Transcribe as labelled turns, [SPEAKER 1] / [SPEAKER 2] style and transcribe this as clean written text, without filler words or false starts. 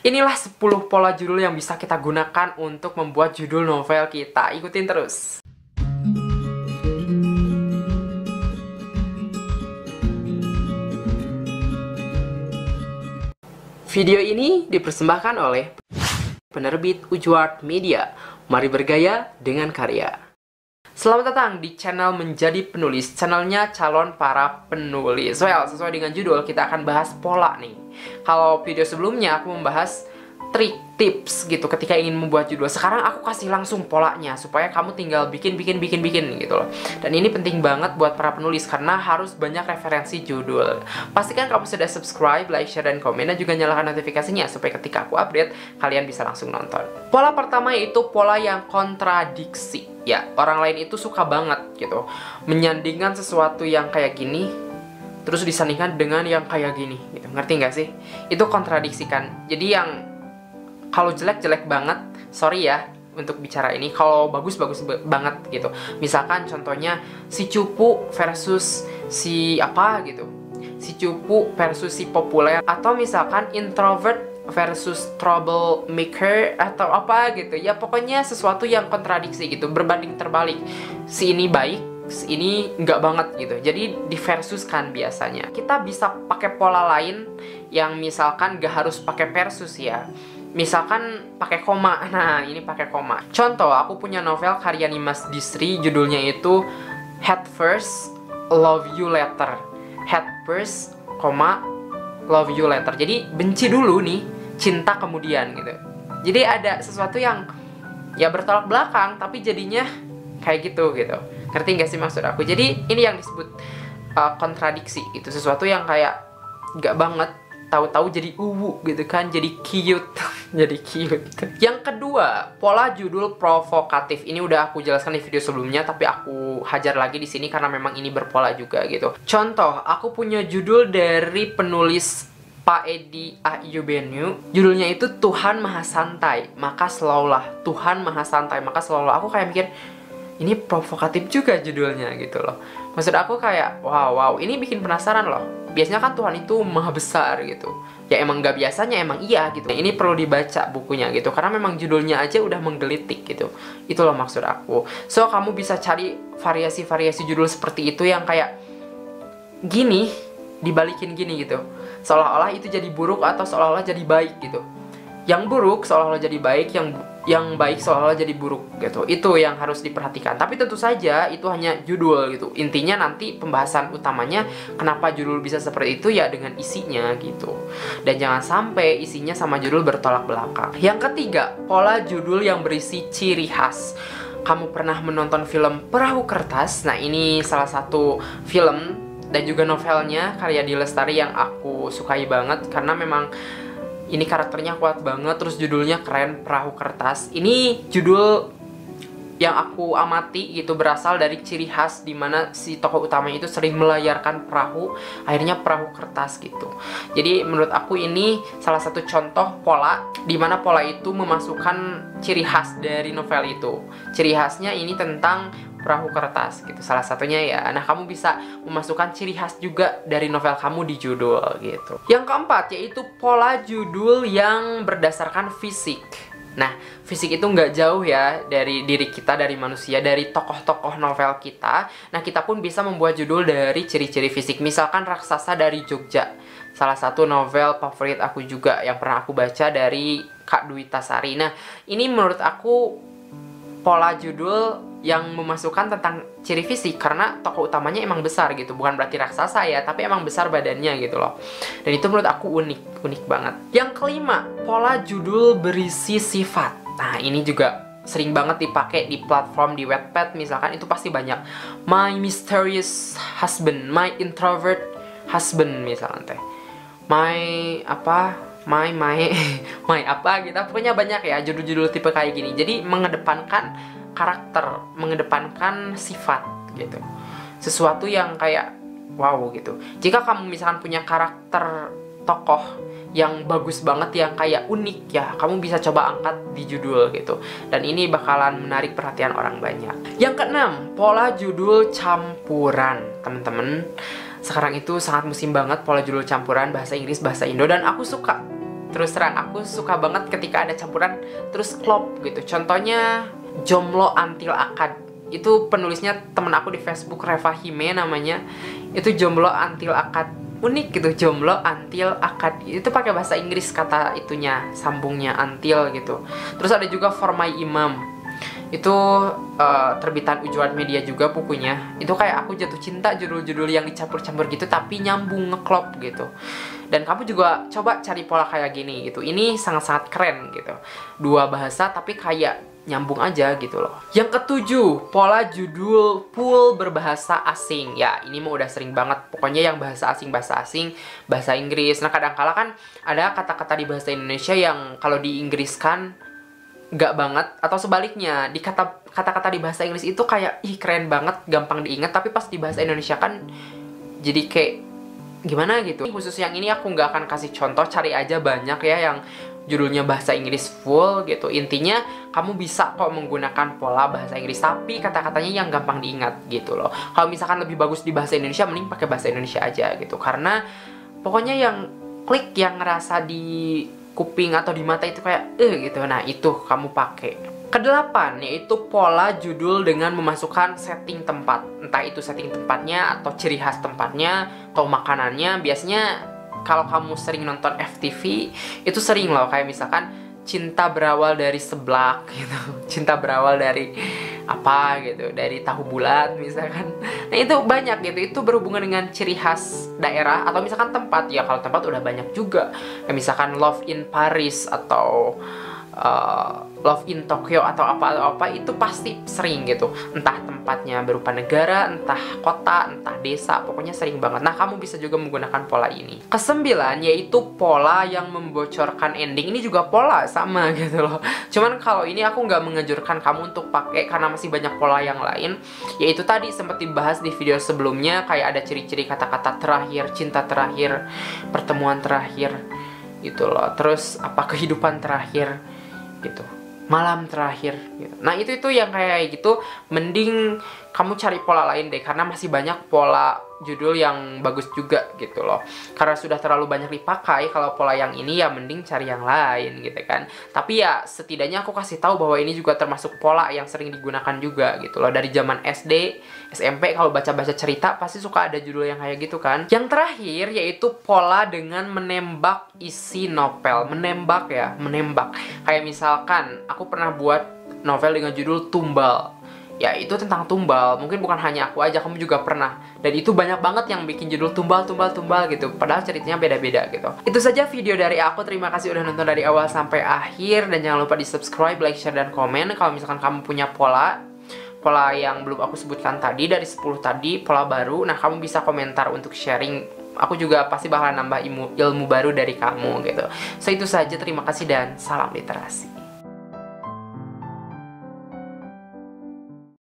[SPEAKER 1] Inilah 10 pola judul yang bisa kita gunakan untuk membuat judul novel kita. Ikutin terus. Video ini dipersembahkan oleh penerbit Ujward Media. Mari bergaya dengan karya. Selamat datang di channel Menjadi Penulis, channelnya calon para penulis. Well, sesuai dengan judul, kita akan bahas pola nih. Kalau video sebelumnya aku membahas trik, tips gitu ketika ingin membuat judul. Sekarang aku kasih langsung polanya supaya kamu tinggal bikin gitu loh. Dan ini penting banget buat para penulis karena harus banyak referensi judul. Pastikan kamu sudah subscribe, like, share, dan komen, dan juga nyalakan notifikasinya supaya ketika aku update kalian bisa langsung nonton. Pola pertama yaitu pola yang kontradiksi. Ya, orang lain itu suka banget gitu menyandingkan sesuatu yang kayak gini terus disandingkan dengan yang kayak gini gitu. Ngerti nggak sih? Itu kontradiksikan. Jadi yang kalau jelek-jelek banget, sorry ya untuk bicara ini. Kalau bagus-bagus banget gitu. Misalkan contohnya si cupu versus si apa gitu. Si cupu versus si populer. Atau misalkan introvert versus troublemaker atau apa gitu. Ya pokoknya sesuatu yang kontradiksi gitu, berbanding terbalik. Si ini baik, si ini nggak banget gitu. Jadi diversuskan biasanya. Kita bisa pakai pola lain yang misalkan nggak harus pakai versus ya. Misalkan pakai koma. Nah, ini pakai koma. Contoh, aku punya novel karya Nimas Disri, judulnya itu Hate First, Love You Later. Hate first, love you later. Jadi benci dulu nih, cinta kemudian gitu. Jadi ada sesuatu yang ya bertolak belakang, tapi jadinya kayak gitu. Ngerti gak sih maksud aku? Jadi ini yang disebut kontradiksi gitu. Sesuatu yang kayak gak banget, tahu-tahu jadi gitu kan, jadi cute. Jadi cute. Yang kedua, pola judul provokatif. Ini udah aku jelaskan di video sebelumnya, tapi aku hajar lagi di sini karena memang ini berpola juga gitu. Contoh, aku punya judul dari penulis Pak Edi Ayyubenyu. Judulnya itu Tuhan Maha Santai, maka slowlah. Tuhan Maha Santai, maka slowlah. Aku kayak mikir, ini provokatif juga judulnya gitu loh. Maksud aku kayak, wow, ini bikin penasaran loh. Biasanya kan Tuhan itu maha besar gitu. Ya emang gak biasanya, emang iya gitu. Ini perlu dibaca bukunya gitu. Karena memang judulnya aja udah menggelitik gitu. Itu loh maksud aku. So, kamu bisa cari variasi-variasi judul seperti itu yang kayak gini, dibalikin gini gitu. Seolah-olah itu jadi buruk atau seolah-olah jadi baik gitu. Yang buruk seolah-olah jadi baik, yang baik seolah-olah jadi buruk gitu. Itu yang harus diperhatikan. Tapi tentu saja itu hanya judul gitu. Intinya nanti pembahasan utamanya kenapa judul bisa seperti itu ya dengan isinya gitu. Dan jangan sampai isinya sama judul bertolak belakang. Yang ketiga, pola judul yang berisi ciri khas. Kamu pernah menonton film Perahu Kertas? Nah, ini salah satu film dan juga novelnya karya Di Lestari yang aku sukai banget karena memang ini karakternya kuat banget, terus judulnya keren, Perahu Kertas. Ini judul yang aku amati gitu, berasal dari ciri khas dimana si tokoh utama itu sering melayarkan perahu, akhirnya perahu kertas gitu. Jadi menurut aku ini salah satu contoh pola, dimana pola itu memasukkan ciri khas dari novel itu. Ciri khasnya ini tentang perahu kertas gitu, salah satunya ya. Nah, kamu bisa memasukkan ciri khas juga dari novel kamu di judul gitu. Yang keempat yaitu pola judul yang berdasarkan fisik. Nah, fisik itu nggak jauh ya dari diri kita, dari manusia, dari tokoh-tokoh novel kita. Nah, kita pun bisa membuat judul dari ciri-ciri fisik. Misalkan Raksasa dari Jogja, salah satu novel favorit aku juga yang pernah aku baca dari Kak Dwi Tasari. Nah, ini menurut aku pola judul yang memasukkan tentang ciri fisik karena tokoh utamanya emang besar gitu, bukan berarti raksasa ya, tapi emang besar badannya gitu loh. Dan itu menurut aku unik banget. Yang kelima, pola judul berisi sifat. Nah, ini juga sering banget dipakai di platform di Wattpad misalkan, itu pasti banyak. My mysterious husband, my introvert husband misalkan teh. My apa gitu. Pokoknya banyak ya judul-judul tipe kayak gini. Jadi mengedepankan karakter, mengedepankan sifat gitu. Sesuatu yang kayak wow gitu. Jika kamu misalkan punya karakter tokoh yang bagus banget, yang kayak unik ya, kamu bisa coba angkat di judul gitu. Dan ini bakalan menarik perhatian orang banyak. Yang keenam, pola judul campuran. Temen-temen, sekarang itu sangat musim banget pola judul campuran bahasa Inggris, bahasa Indo, dan aku suka terus terang aku suka banget ketika ada campuran terus klop gitu. Contohnya Jomblo Until Akad. Itu penulisnya temen aku di Facebook, Reva Hime namanya. Itu Jomblo Until Akad. Unik gitu, Jomblo Until Akad. Itu pakai bahasa Inggris kata itunya, sambungnya until gitu. Terus ada juga For My Imam. Itu terbitan Ujwat Media juga bukunya. Itu kayak aku jatuh cinta, judul-judul yang dicampur-campur gitu tapi nyambung, ngeklop gitu. Dan kamu juga coba cari pola kayak gini gitu. Ini sangat-sangat keren gitu. Dua bahasa tapi kayak nyambung aja gitu loh. Yang ketujuh, pola judul full berbahasa asing. Ya, ini mah udah sering banget. Pokoknya yang bahasa asing, bahasa Inggris. Nah, kadang-kala kan ada kata-kata di bahasa Indonesia yang kalau diinggriskan nggak banget, atau sebaliknya, di kata-kata di bahasa Inggris itu kayak ih keren banget, gampang diingat, tapi pas di bahasa Indonesia kan jadi kayak gimana gitu. Khusus yang ini aku nggak akan kasih contoh, cari aja banyak ya yang judulnya bahasa Inggris full gitu. Intinya kamu bisa kok menggunakan pola bahasa Inggris tapi kata-katanya yang gampang diingat gitu loh. Kalau misalkan lebih bagus di bahasa Indonesia, mending pakai bahasa Indonesia aja gitu. Karena pokoknya yang klik, yang ngerasa di kuping atau di mata itu kayak gitu. Nah, itu kamu pakai. Kedelapan, yaitu pola judul dengan memasukkan setting tempat. Entah itu setting tempatnya atau ciri khas tempatnya atau makanannya. Biasanya kalau kamu sering nonton FTV, itu sering loh, kayak misalkan cinta berawal dari seblak gitu, cinta berawal dari apa gitu, dari tahu bulat misalkan. Nah, itu banyak gitu, itu berhubungan dengan ciri khas daerah atau misalkan tempat. Ya kalau tempat udah banyak juga, kayak misalkan Love in Paris atau Love in Tokyo atau apa itu pasti sering gitu. Entah tempatnya berupa negara, entah kota, entah desa, pokoknya sering banget. Nah, kamu bisa juga menggunakan pola ini. Kesembilan, yaitu pola yang membocorkan ending. Ini juga pola sama gitu loh. Cuman kalau ini aku nggak menganjurkan kamu untuk pakai karena masih banyak pola yang lain. Yaitu tadi sempat dibahas di video sebelumnya, kayak ada ciri-ciri kata-kata terakhir, cinta terakhir, pertemuan terakhir gitu loh. Terus apa, kehidupan terakhir gitu, malam terakhir gitu. Nah, itu yang kayak gitu mending kamu cari pola lain deh, karena masih banyak pola judul yang bagus juga gitu loh. Karena sudah terlalu banyak dipakai kalau pola yang ini, ya mending cari yang lain gitu kan. Tapi ya setidaknya aku kasih tahu bahwa ini juga termasuk pola yang sering digunakan juga gitu loh. Dari zaman SD, SMP kalau baca-baca cerita pasti suka ada judul yang kayak gitu kan. Yang terakhir yaitu pola dengan menembak isi novel. Menembak ya, menembak. Kayak misalkan aku pernah buat novel dengan judul Tumbal. Ya, itu tentang tumbal. Mungkin bukan hanya aku aja, kamu juga pernah. Dan itu banyak banget yang bikin judul tumbal gitu. Padahal ceritanya beda-beda gitu. Itu saja video dari aku. Terima kasih udah nonton dari awal sampai akhir. Dan jangan lupa di subscribe, like, share, dan komen. Kalau misalkan kamu punya pola yang belum aku sebutkan tadi, dari 10 tadi, pola baru, nah kamu bisa komentar untuk sharing. Aku juga pasti bakalan nambah ilmu baru dari kamu gitu. So, itu saja. Terima kasih dan salam literasi.